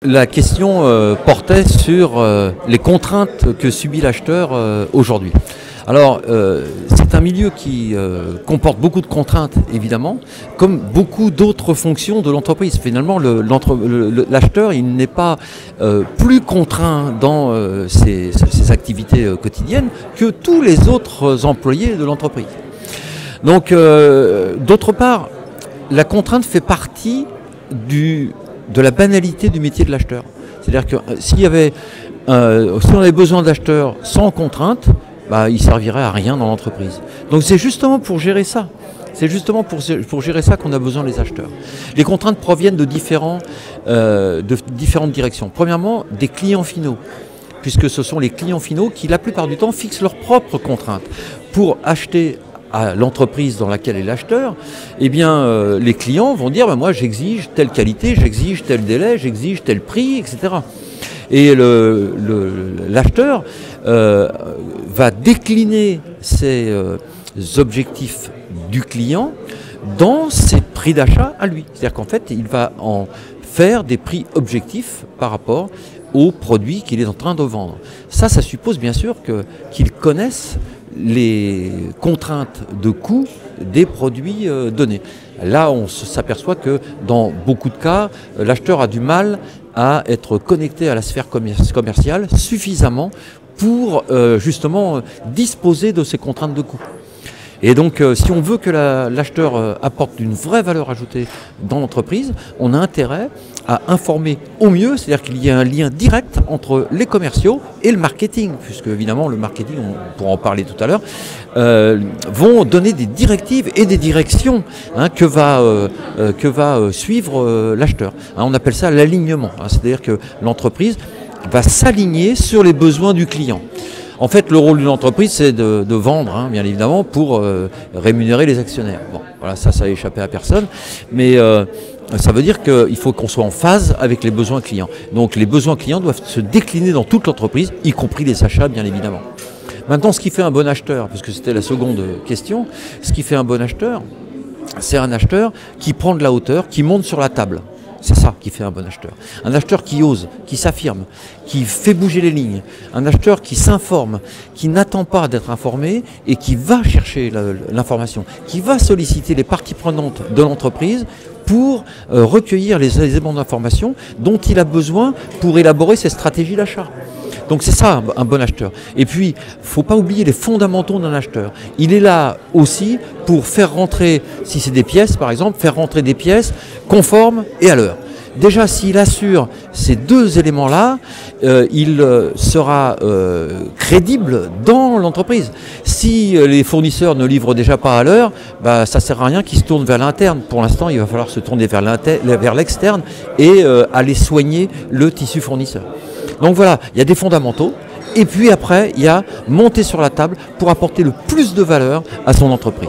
La question portait sur les contraintes que subit l'acheteur aujourd'hui. Alors, c'est un milieu qui comporte beaucoup de contraintes, évidemment, comme beaucoup d'autres fonctions de l'entreprise. Finalement, l'acheteur, il n'est pas plus contraint dans ses activités quotidiennes que tous les autres employés de l'entreprise. Donc, d'autre part, la contrainte fait partie de la banalité du métier de l'acheteur. C'est-à-dire que si on avait besoin d'acheteurs sans contrainte, il ne servirait à rien dans l'entreprise. Donc c'est justement pour gérer ça. C'est justement pour gérer ça qu'on a besoin des acheteurs. Les contraintes proviennent de différentes directions. Premièrement, des clients finaux, puisque ce sont les clients finaux qui, la plupart du temps, fixent leurs propres contraintes. Pour acheter à l'entreprise dans laquelle est l'acheteur, eh bien, les clients vont dire moi j'exige telle qualité, j'exige tel délai, j'exige tel prix, etc. Et l'acheteur va décliner ces objectifs du client dans ses prix d'achat à lui. C'est-à-dire qu'en fait, il va en faire des prix objectifs par rapport aux produits qu'il est en train de vendre. Ça suppose bien sûr qu'il connaisse les contraintes de coût des produits donnés. Là, on s'aperçoit que dans beaucoup de cas, l'acheteur a du mal à être connecté à la sphère commerciale suffisamment pour justement disposer de ces contraintes de coût. Et donc, si on veut que l'acheteur apporte une vraie valeur ajoutée dans l'entreprise, on a intérêt à informer au mieux, c'est-à-dire qu'il y a un lien direct entre les commerciaux et le marketing, puisque évidemment le marketing, on pourra en parler tout à l'heure, vont donner des directives et des directions que va suivre l'acheteur. On appelle ça l'alignement, c'est-à-dire que l'entreprise va s'aligner sur les besoins du client. En fait, le rôle d'une entreprise, c'est de vendre, bien évidemment, pour rémunérer les actionnaires. Bon, voilà, ça a échappé à personne, mais ça veut dire qu'il faut qu'on soit en phase avec les besoins clients. Donc, les besoins clients doivent se décliner dans toute l'entreprise, y compris les achats, bien évidemment. Maintenant, ce qui fait un bon acheteur, parce que c'était la seconde question, ce qui fait un bon acheteur, c'est un acheteur qui prend de la hauteur, qui monte sur la table. C'est ça qui fait un bon acheteur. Un acheteur qui ose, qui s'affirme, qui fait bouger les lignes. Un acheteur qui s'informe, qui n'attend pas d'être informé et qui va chercher l'information, qui va solliciter les parties prenantes de l'entreprise pour recueillir les éléments d'information dont il a besoin pour élaborer ses stratégies d'achat. Donc c'est ça un bon acheteur. Et puis, il ne faut pas oublier les fondamentaux d'un acheteur. Il est là aussi pour faire rentrer, si c'est des pièces par exemple, faire rentrer des pièces conformes et à l'heure. Déjà, s'il assure ces deux éléments-là, il sera crédible dans l'entreprise. Si les fournisseurs ne livrent déjà pas à l'heure, ça ne sert à rien qu'ils se tournent vers l'interne. Pour l'instant, il va falloir se tourner vers l'externe et aller soigner le tissu fournisseur. Donc voilà, il y a des fondamentaux. Et puis après, il y a monter sur la table pour apporter le plus de valeur à son entreprise.